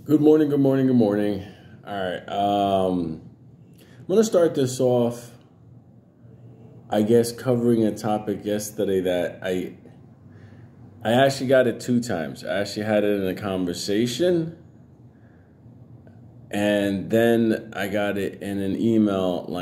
Good morning, good morning, good morning. All right, I'm going to start this off, I guess, covering a topic yesterday that I actually got it 2 times. I actually had it in a conversation, and then I got it in an email, well,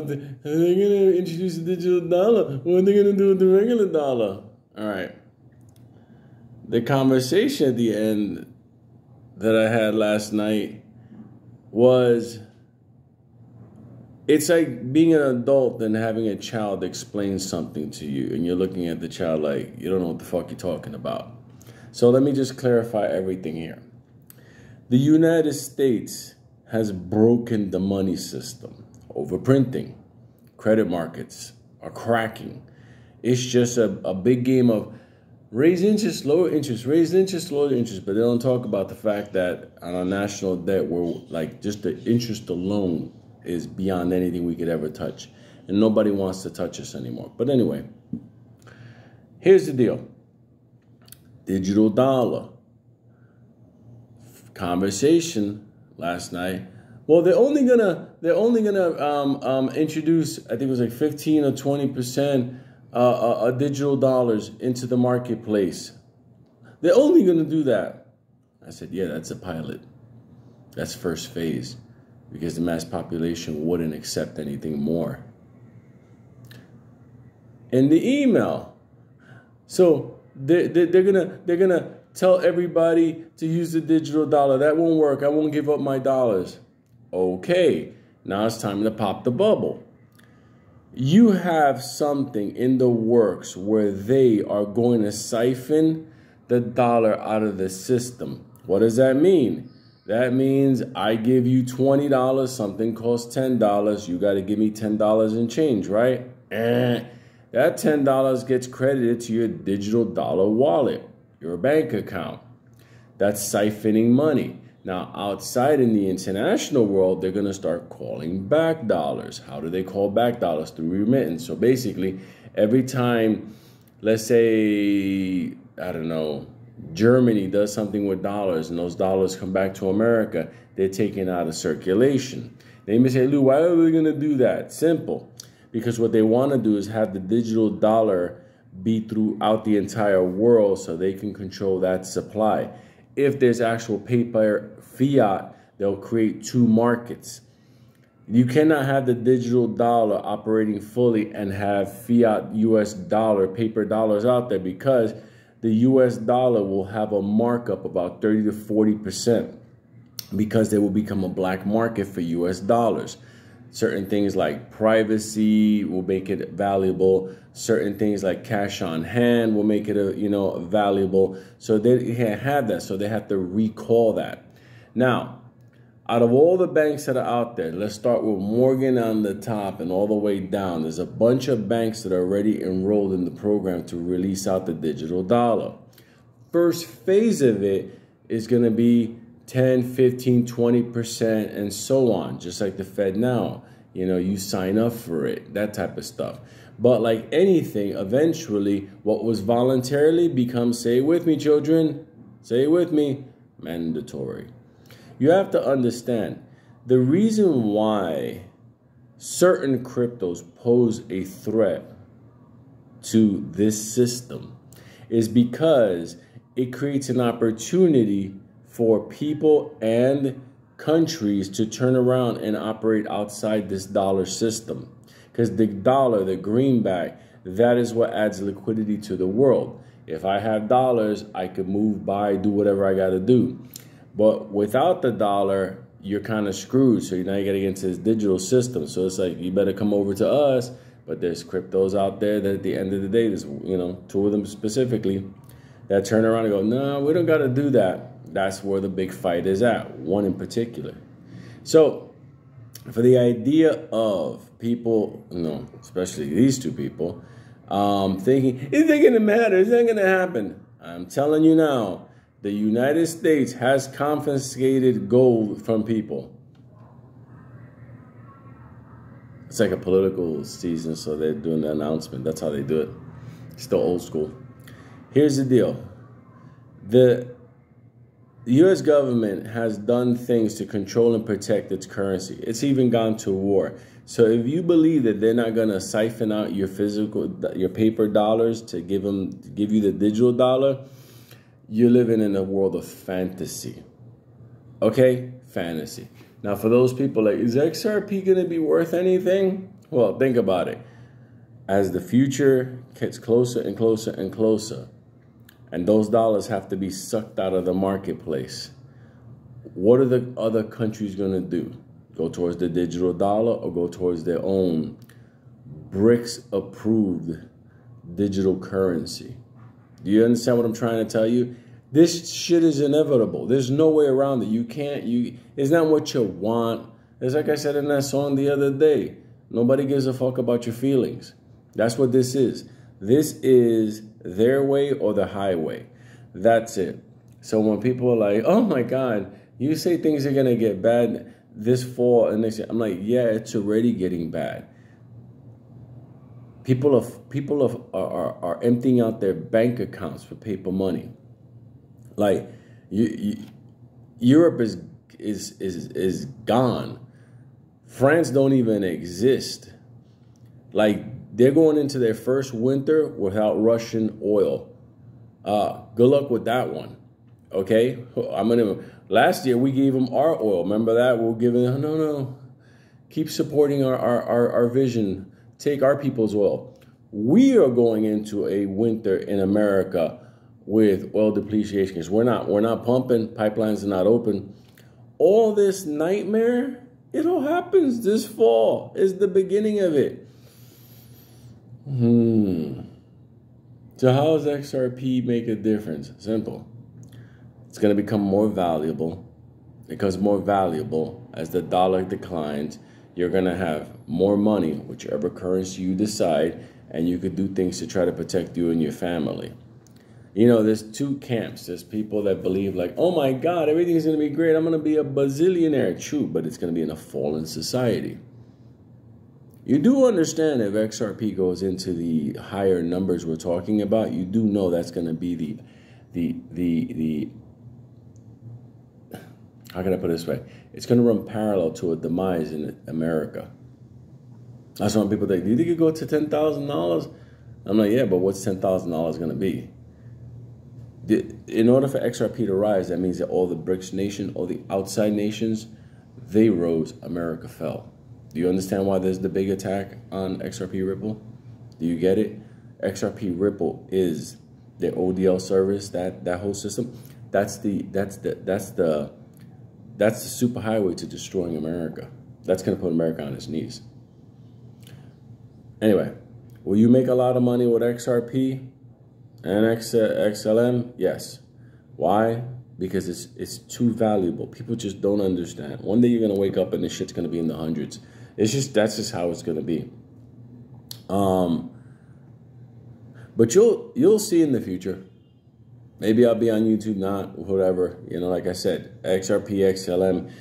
they're going to introduce a digital dollar. What are they going to do with the regular dollar? All right. The conversation at the end that I had last night was, it's like being an adult and having a child explain something to you, and you're looking at the child like, you don't know what the fuck you're talking about. So let me just clarify everything here. The United States has broken the money system. Overprinting, credit markets are cracking. It's just a big game of raise interest, lower interest, raise interest, lower interest. But they don't talk about the fact that on our national debt, we're like, just the interest alone is beyond anything we could ever touch. And nobody wants to touch us anymore. But anyway, here's the deal. Digital dollar. Conversation last night. Well, they're only gonna introduce, I think it was like 15 or 20% digital dollars into the marketplace. They're only gonna do that. I said, yeah, that's a pilot. That's first phase, because the mass population wouldn't accept anything more. In the email, so they're gonna tell everybody to use the digital dollar. That won't work. I won't give up my dollars. Okay, now it's time to pop the bubble. You have something in the works where they are going to siphon the dollar out of the system. What does that mean? That means I give you $20, something costs $10. You got to give me $10 in change, right? That $10 gets credited to your digital dollar wallet, your bank account. That's siphoning money. Now, outside in the international world, they're going to start calling back dollars. How do they call back dollars? Through remittance. So basically, every time, let's say, I don't know, Germany does something with dollars and those dollars come back to America, they're taken out of circulation. They may say, Lou, why are they going to do that? Simple. Because what they want to do is have the digital dollar be throughout the entire world so they can control that supply. If there's actual paper fiat, they'll create 2 markets. You cannot have the digital dollar operating fully and have fiat US dollar, paper dollars out there, because the US dollar will have a markup about 30 to 40%, because they will become a black market for US dollars. Certain things like privacy will make it valuable. Certain things like cash on hand will make it valuable. So they can't have that. So they have to recall that. Now, out of all the banks that are out there, let's start with Morgan on the top and all the way down. There's a bunch of banks that are already enrolled in the program to release out the digital dollar. First phase of it is going to be 10, 15, 20%, and so on, just like the Fed now. You sign up for it, that type of stuff. But like anything, eventually, what was voluntarily becomes, say it with me, children, say it with me, mandatory. You have to understand, the reason why certain cryptos pose a threat to this system is because it creates an opportunity for people and countries to turn around and operate outside this dollar system. Because the dollar, the greenback, that is what adds liquidity to the world. If I have dollars, I could move, buy, do whatever I got to do. But without the dollar, you're kind of screwed. So now you got to get into this digital system. So it's like, you better come over to us. But there's cryptos out there that at the end of the day, there's 2 of them specifically that turn around and go, no, we don't got to do that. That's where the big fight is at, one in particular. So for the idea of people, especially these 2 people, thinking, is it going to matter? Is that going to happen? I'm telling you now, the United States has confiscated gold from people. It's like a political season, so they're doing the announcement. That's how they do it. Still old school. Here's the deal. The U.S. government has done things to control and protect its currency. It's even gone to war. So if you believe that they're not going to siphon out your your paper dollars to give you the digital dollar, you're living in a world of fantasy. Okay? Fantasy. Now, for those people like, is XRP going to be worth anything? Well, think about it. As the future gets closer and closer and closer, and those dollars have to be sucked out of the marketplace, what are the other countries going to do? Go towards the digital dollar or go towards their own BRICS-approved digital currency? Do you understand what I'm trying to tell you? This shit is inevitable. There's no way around it. It's not what you want. It's like I said in that song the other day. Nobody gives a fuck about your feelings. That's what this is. This is their way or the highway. That's it. So when people are like, oh my God, you say things are going to get bad this fall and next year. I'm like, yeah, it's already getting bad. People are emptying out their bank accounts for paper money. Like Europe is gone. France don't even exist. Like they're going into their first winter without Russian oil. Good luck with that one. Okay, last year we gave them our oil. Remember that? We're giving no. Keep supporting our vision. Take our people's oil. We are going into a winter in America with oil depletion because we're not pumping. Pipelines are not open. All this nightmare, it all happens this fall. Is the beginning of it. So how does XRP make a difference? Simple. It's going to become more valuable. It becomes more valuable as the dollar declines. You're going to have more money, whichever currency you decide, and you could do things to try to protect you and your family. You know, there's two camps. There's people that believe like, oh my God, everything's going to be great. I'm going to be a bazillionaire. True, but it's going to be in a fallen society. You do understand if XRP goes into the higher numbers we're talking about, you do know that's going to be the how can I put it this way? It's going to run parallel to a demise in America. That's why people think, do you think it go to $10,000? I'm like, yeah, but what's $10,000 going to be? In order for XRP to rise, that means that all the BRICS nation, all the outside nations, they rose, America fell. Do you understand why there's the big attack on XRP Ripple? Do you get it? XRP Ripple is the ODL service, that whole system. That's the superhighway to destroying America. That's going to put America on its knees. Anyway, will you make a lot of money with XRP and XLM? Yes. Why? Because it's too valuable. People just don't understand. One day you're going to wake up and this shit's going to be in the hundreds. That's just how it's going to be. But you'll see in the future. Maybe I'll be on YouTube, not whatever. You know, like I said, XRP, XLM,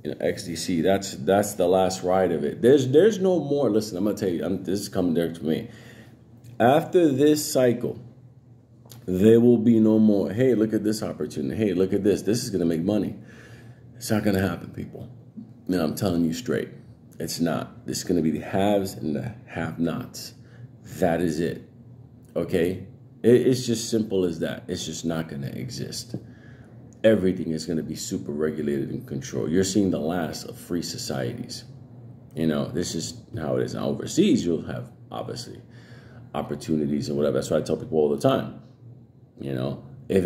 XDC. That's the last ride of it. There's no more. Listen, I'm gonna tell you. This is coming direct to me. After this cycle, there will be no more. Hey, look at this opportunity. Hey, look at this. This is gonna make money. It's not gonna happen, people. No, I'm telling you straight. It's not. This is gonna be the haves and the have-nots. That is it. Okay. It's just simple as that. It's just not going to exist. Everything is going to be super regulated and controlled. You're seeing the last of free societies. You know, this is how it is. Now, overseas, you'll have, obviously, opportunities and whatever. That's why I tell people all the time. You know, if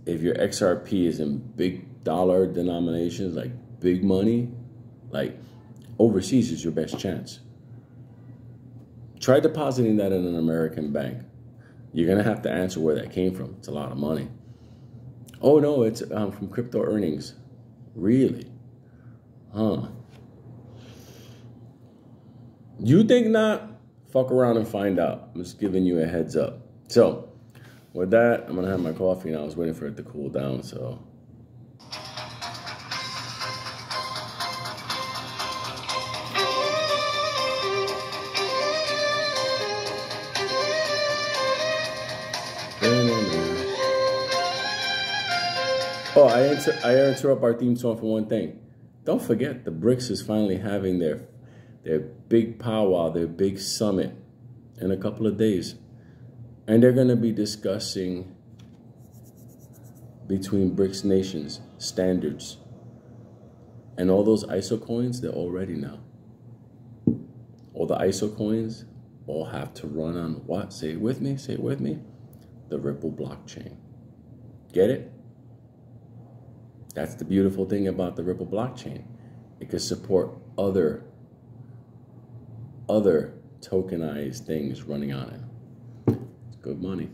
your XRP is in big dollar denominations, like big money, like overseas is your best chance. Try depositing that in an American bank. You're going to have to answer where that came from. It's a lot of money. Oh, no, it's from crypto earnings. Really? Huh. You think not? Fuck around and find out. I'm just giving you a heads up. So, with that, I'm going to have my coffee now. I was waiting for it to cool down, so... Oh, I interrupt our theme song for one thing. Don't forget, the BRICS is finally having their big powwow, their big summit in a couple of days. And they're going to be discussing between BRICS nations standards. And all those ISO coins, they're all ready now. All the ISO coins all have to run on what? Say it with me. Say it with me. The Ripple blockchain. Get it? That's the beautiful thing about the Ripple blockchain. It can support other tokenized things running on it. It's good money.